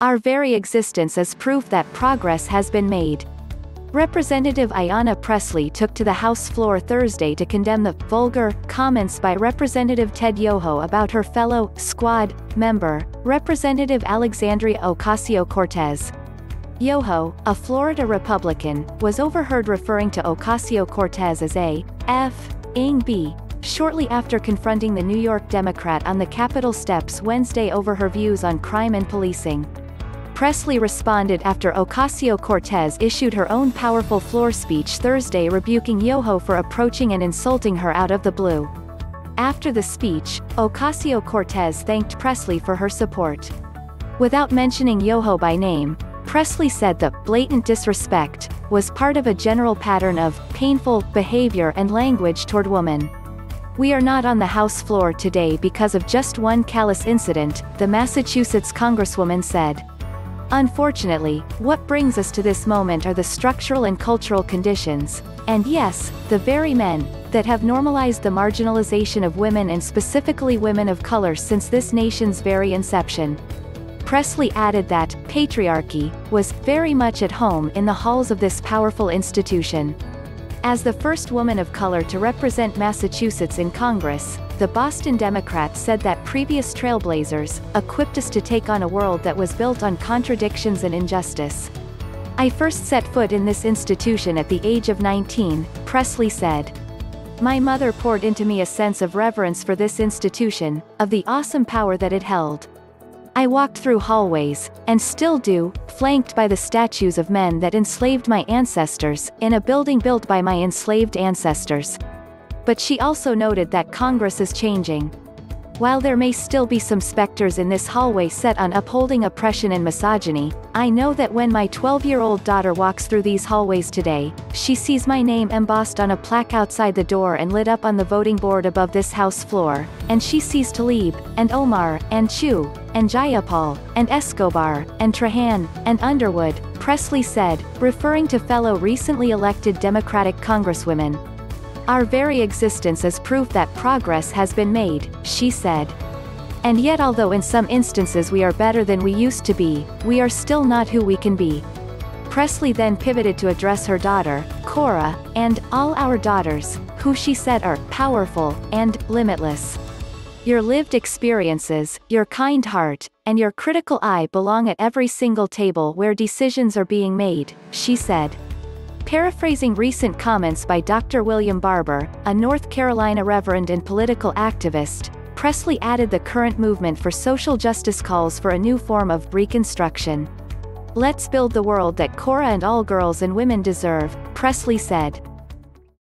Our very existence is proof that progress has been made. Representative Ayanna Pressley took to the House floor Thursday to condemn the vulgar comments by Representative Ted Yoho about her fellow squad member, Representative Alexandria Ocasio-Cortez. Yoho, a Florida Republican, was overheard referring to Ocasio-Cortez as a f-ing b, shortly after confronting the New York Democrat on the Capitol steps Wednesday over her views on crime and policing. Pressley responded after Ocasio-Cortez issued her own powerful floor speech Thursday rebuking Yoho for approaching and insulting her out of the blue. After the speech, Ocasio-Cortez thanked Pressley for her support. Without mentioning Yoho by name, Pressley said the blatant disrespect was part of a general pattern of painful behavior and language toward women. We are not on the House floor today because of just one callous incident, the Massachusetts congresswoman said. Unfortunately, what brings us to this moment are the structural and cultural conditions, and yes, the very men, that have normalized the marginalization of women and specifically women of color since this nation's very inception. Pressley added that patriarchy was very much at home in the halls of this powerful institution. As the first woman of color to represent Massachusetts in Congress, the Boston Democrat said that previous trailblazers equipped us to take on a world that was built on contradictions and injustice. I first set foot in this institution at the age of 19, Pressley said. My mother poured into me a sense of reverence for this institution, of the awesome power that it held. I walked through hallways, and still do, flanked by the statues of men that enslaved my ancestors, in a building built by my enslaved ancestors. But she also noted that Congress is changing. While there may still be some specters in this hallway set on upholding oppression and misogyny, I know that when my 12-year-old daughter walks through these hallways today, she sees my name embossed on a plaque outside the door and lit up on the voting board above this House floor, and she sees Tlaib, and Omar, and Chu, and Jayapal, and Escobar, and Trahan, and Underwood, Pressley said, referring to fellow recently elected Democratic congresswomen. Our very existence is proof that progress has been made, she said. And yet although in some instances we are better than we used to be, we are still not who we can be. Pressley then pivoted to address her daughter, Cora, and all our daughters, who she said are powerful and limitless. Your lived experiences, your kind heart, and your critical eye belong at every single table where decisions are being made, she said. Paraphrasing recent comments by Dr. William Barber, a North Carolina reverend and political activist, Pressley added the current movement for social justice calls for a new form of reconstruction. Let's build the world that Cora and all girls and women deserve, Pressley said.